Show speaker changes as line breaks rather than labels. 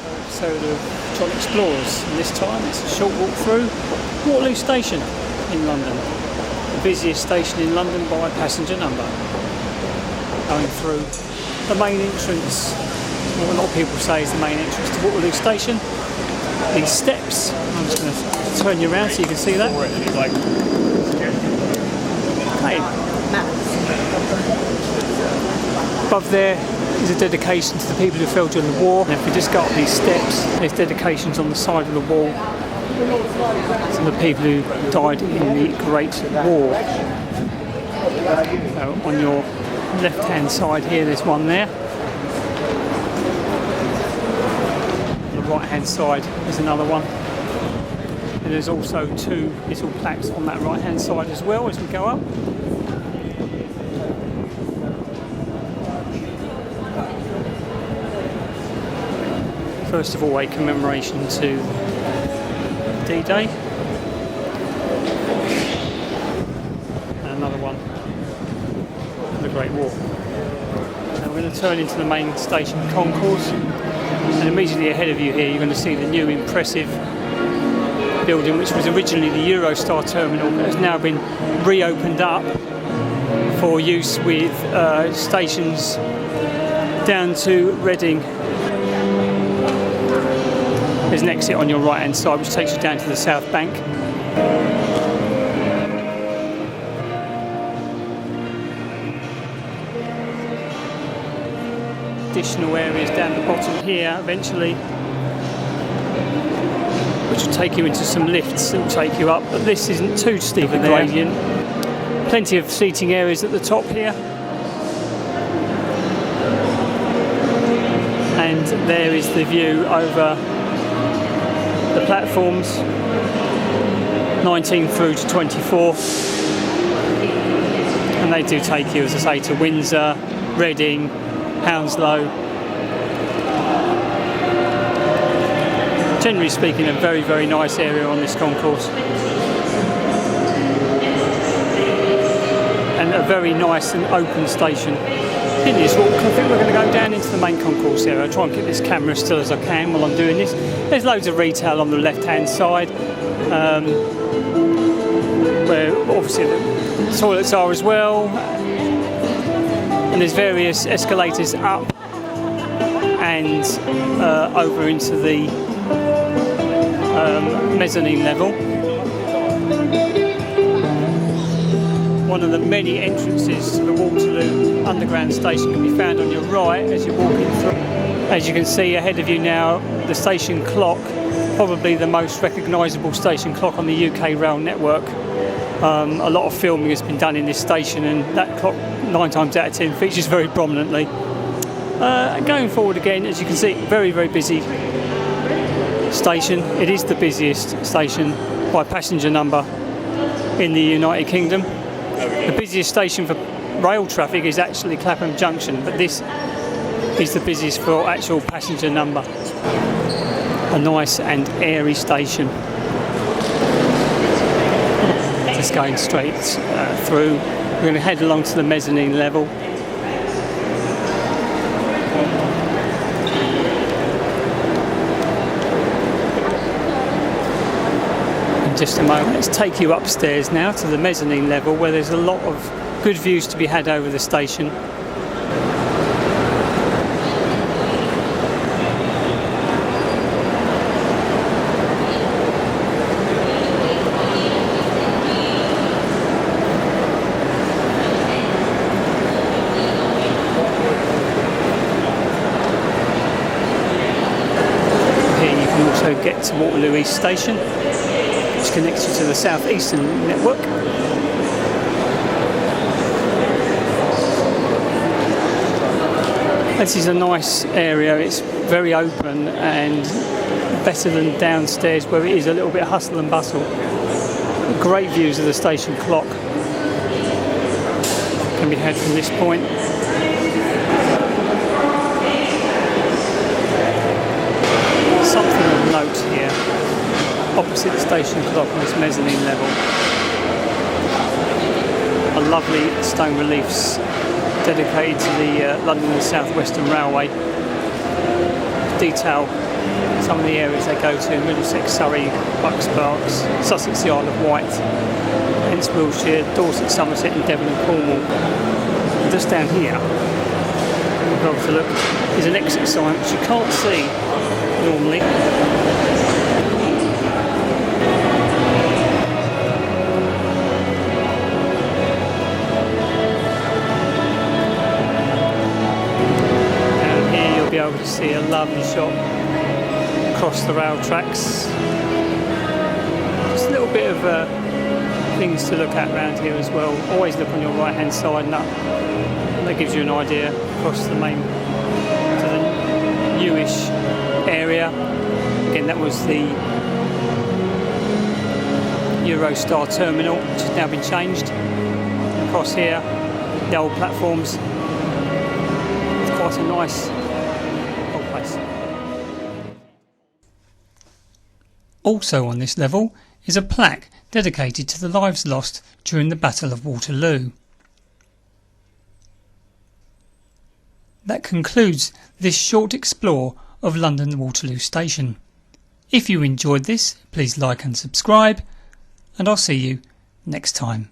another episode of John Explorers, and this time it's a short walk through Waterloo Station in London, the busiest station in London by passenger number. Going through the main entrance, what a lot of people say is the main entrance to Waterloo Station. These steps, I'm just going to turn you around so you can see that. Okay. Above there is a dedication to the people who fell during the war, and if we just go up these steps, there's dedications on the side of the wall to the people who died in the Great War. So on your left hand side here there's one there. On the right hand side there's another one. And there's also two little plaques on that right hand side as well as we go up. First of all, a commemoration to D-Day, and another one for the Great War. Now we're going to turn into the main station concourse, and immediately ahead of you here you're going to see the new impressive building, which was originally the Eurostar terminal, but has now been reopened up for use with stations down to Reading. There's an exit on your right hand side which takes you down to the South Bank. Additional areas down the bottom here eventually, which will take you into some lifts that will take you up, but this isn't too steep a gradient. Plenty of seating areas at the top here. And there is the view over the platforms 19 through to 24, and they do take you, as I say, to Windsor, Reading, Hounslow. Generally speaking, a very, very nice area on this concourse, and a very nice and open station. In this walk, I think we're going to go down into the main concourse area. I'll try and keep this camera as still as I can while I'm doing this. There's loads of retail on the left hand side, where obviously the toilets are as well, and there's various escalators up and over into the mezzanine level. One of the many entrances to the Waterloo Underground station can be found on your right as you're walking through. As you can see ahead of you now, the station clock, probably the most recognisable station clock on the UK rail network. A lot of filming has been done in this station, and that clock 9 times out of 10 features very prominently. Going forward again, as you can see, very, very busy station. It is the busiest station by passenger number in the United Kingdom. The busiest station for rail traffic is actually Clapham Junction, but this is the busiest for actual passenger number. A nice and airy station. Just going straight through. We're going to head along to the mezzanine level. Just a moment, let's take you upstairs now to the mezzanine level, where there's a lot of good views to be had over the station. Here you can also get to Waterloo East Station, which connects you to the South Eastern network. This is a nice area. It's very open and better than downstairs where it is a little bit hustle and bustle. Great views of the station clock can be had from this point. Something of note here, opposite the station clock on this mezzanine level, are lovely stone reliefs dedicated to the London and South Western Railway. Detail some of the areas they go to: Middlesex, Surrey, Bucks, Berks, Sussex, the Isle of Wight, hence Wiltshire, Dorset, Somerset and Devon and Cornwall. Just down here, we've got to look, is an exit sign which you can't see normally. Down here you'll be able to see a lovely shot across the rail tracks. Just a little bit of things to look at around here as well. Always look on your right hand side, and that gives you an idea across the main to the newish area. Again, that was the Eurostar terminal, which has now been changed. Across here, the old platforms. It's quite a nice old place. Also on this level is a plaque dedicated to the lives lost during the Battle of Waterloo. That concludes this short explore of London Waterloo Station. If you enjoyed this, please like and subscribe, and I'll see you next time.